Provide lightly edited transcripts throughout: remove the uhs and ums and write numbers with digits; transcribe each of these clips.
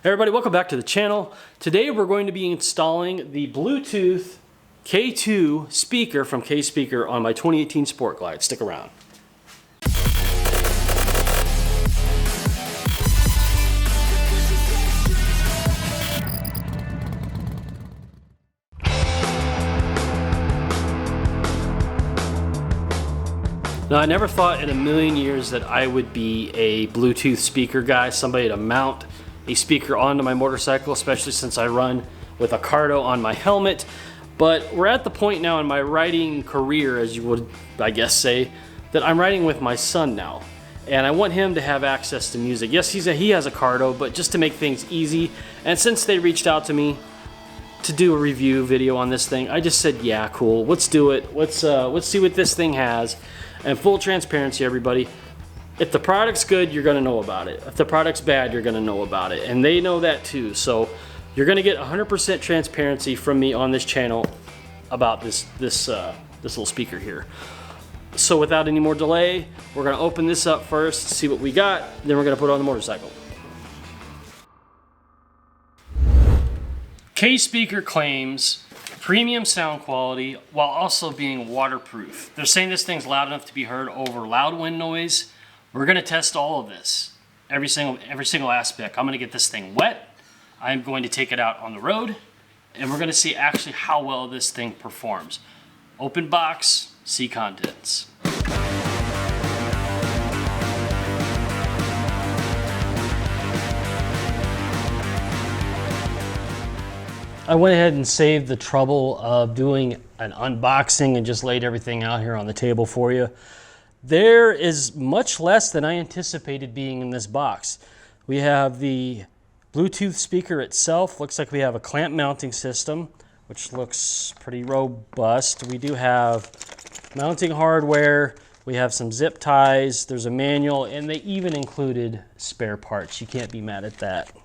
Hey everybody, welcome back to the channel. Today we're going to be installing the Bluetooth K2 speaker from KSpeaker on my 2018 Sport Glide. Stick around. Now, I never thought in a million years that I would be a Bluetooth speaker guy, somebody to mount a speaker onto my motorcycle, especially since I run with a Cardo on my helmet. But we're at the point now in my riding career, as you would, I guess, say, that I'm riding with my son now. And I want him to have access to music. Yes, he has a Cardo, but just to make things easy. And since they reached out to me to do a review video on this thing, I just said, yeah, cool, let's do it. Let's see what this thing has. And full transparency, everybody, if the product's good, you're gonna know about it. If the product's bad, you're gonna know about it. And they know that too. So you're gonna get 100% transparency from me on this channel about this little speaker here. So without any more delay, we're gonna open this up first, see what we got, then we're gonna put it on the motorcycle. KSpeaker claims premium sound quality while also being waterproof. They're saying this thing's loud enough to be heard over loud wind noise. We're gonna test all of this, every single aspect. I'm gonna get this thing wet. I'm going to take it out on the road, and we're gonna see actually how well this thing performs. Open box, see contents. I went ahead and saved the trouble of doing an unboxing and just laid everything out here on the table for you. There is much less than I anticipated being in this box. We have the Bluetooth speaker itself. Looks like we have a clamp mounting system, which looks pretty robust. We do have mounting hardware. We have some zip ties. There's a manual, and they even included spare parts. You can't be mad at that.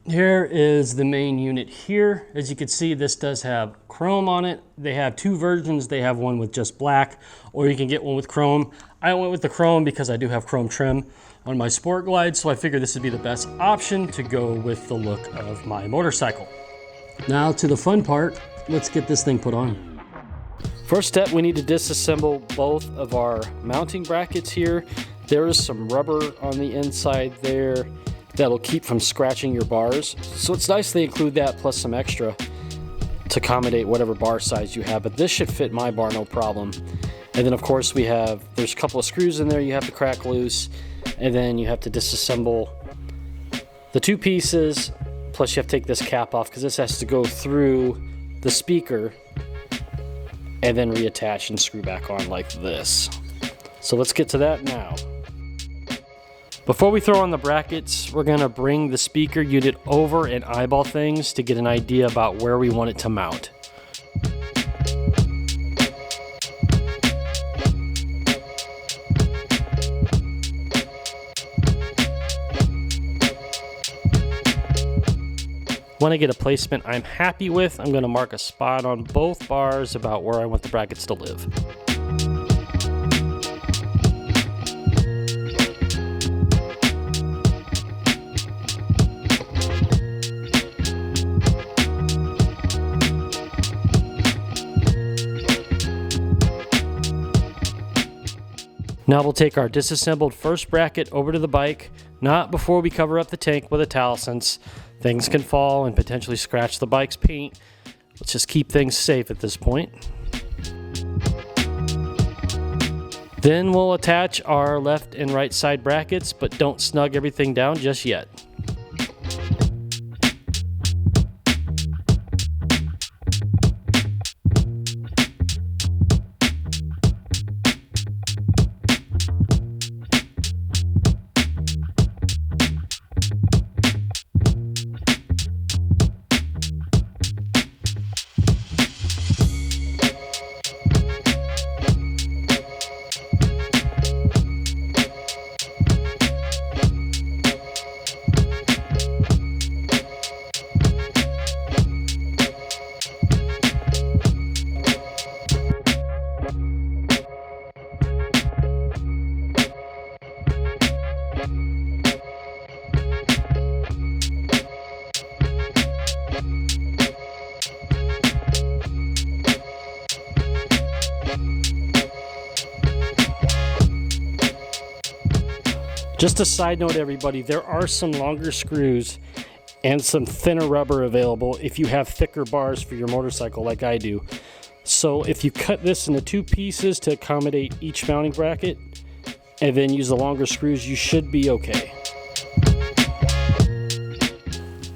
Here is the main unit here. As you can see, this does have chrome on it. They have two versions. They have one with just black, or you can get one with chrome. I went with the chrome because I do have chrome trim on my Sport Glide, so I figured this would be the best option to go with the look of my motorcycle. Now to the fun part, let's get this thing put on. First step, we need to disassemble both of our mounting brackets here. There is some rubber on the inside there that'll keep from scratching your bars. So it's nice they include that plus some extra to accommodate whatever bar size you have, but this should fit my bar no problem. And then of course there's a couple of screws in there you have to crack loose, and then you have to disassemble the two pieces, plus you have to take this cap off because this has to go through the speaker and then reattach and screw back on like this. So let's get to that now. Before we throw on the brackets, we're gonna bring the speaker unit over and eyeball things to get an idea about where we want it to mount. When I get a placement I'm happy with, I'm gonna mark a spot on both bars about where I want the brackets to live. Now we'll take our disassembled first bracket over to the bike, not before we cover up the tank with a towel since things can fall and potentially scratch the bike's paint. Let's just keep things safe at this point. Then we'll attach our left and right side brackets, but don't snug everything down just yet. Just a side note, everybody, there are some longer screws and some thinner rubber available if you have thicker bars for your motorcycle like I do. So if you cut this into 2 pieces to accommodate each mounting bracket and then use the longer screws, you should be okay.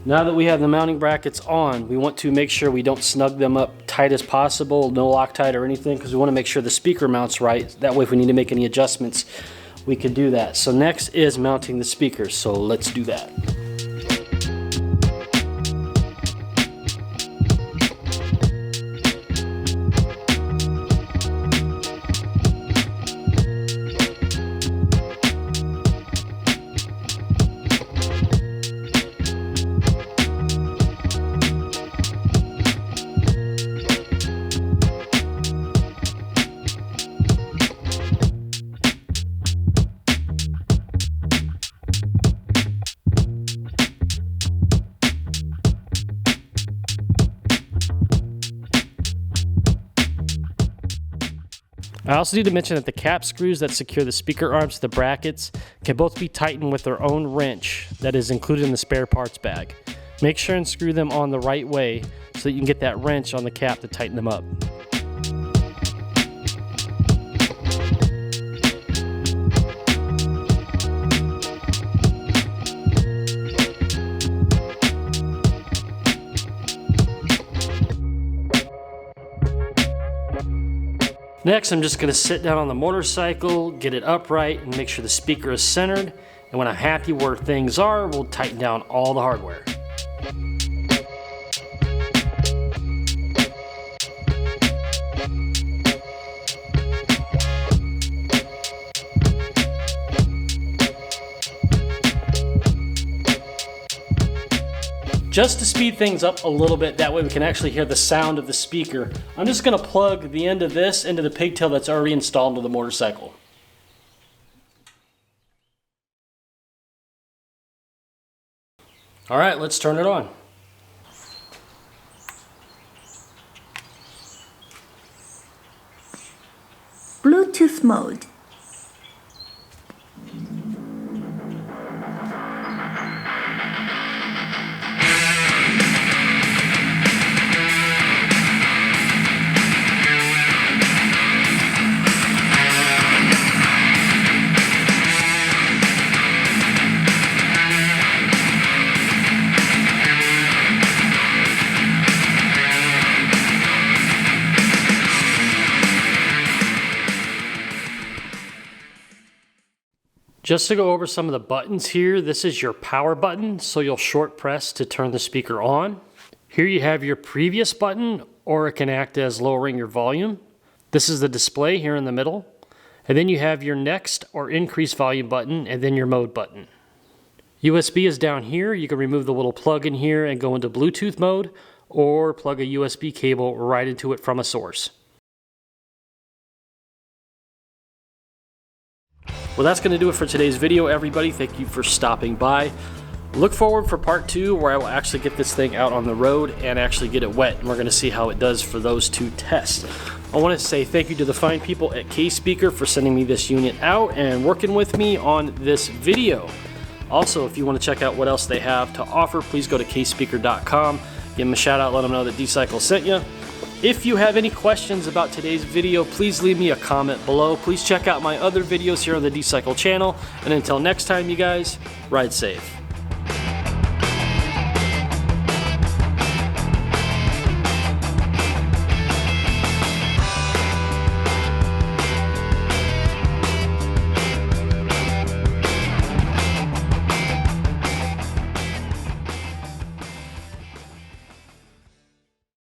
Now that we have the mounting brackets on, we want to make sure we don't snug them up tight as possible, no Loctite or anything, because we want to make sure the speaker mounts right. That way if we need to make any adjustments, we can do that. So next is mounting the speakers, so let's do that. I also need to mention that the cap screws that secure the speaker arms to the brackets can both be tightened with their own wrench that is included in the spare parts bag. Make sure and screw them on the right way so that you can get that wrench on the cap to tighten them up. Next, I'm just going to sit down on the motorcycle, get it upright, and make sure the speaker is centered. And when I'm happy where things are, we'll tighten down all the hardware. Just to speed things up a little bit, that way we can actually hear the sound of the speaker, I'm just going to plug the end of this into the pigtail that's already installed into the motorcycle. Alright, let's turn it on. Bluetooth mode. Just to go over some of the buttons here, this is your power button, so you'll short press to turn the speaker on. Here you have your previous button, or it can act as lowering your volume. This is the display here in the middle. And then you have your next or increase volume button, and then your mode button. USB is down here. You can remove the little plug in here and go into Bluetooth mode, or plug a USB cable right into it from a source. Well, that's going to do it for today's video, everybody. Thank you for stopping by. Look forward for part 2, where I will actually get this thing out on the road and actually get it wet, and we're going to see how it does for those 2 tests. I want to say thank you to the fine people at KSpeaker for sending me this unit out and working with me on this video. Also, if you want to check out what else they have to offer, please go to KSpeaker.com. Give them a shout out, let them know that D-Cycle sent you. If you have any questions about today's video, please leave me a comment below. Please check out my other videos here on the D-Cycle channel. And until next time, you guys, ride safe.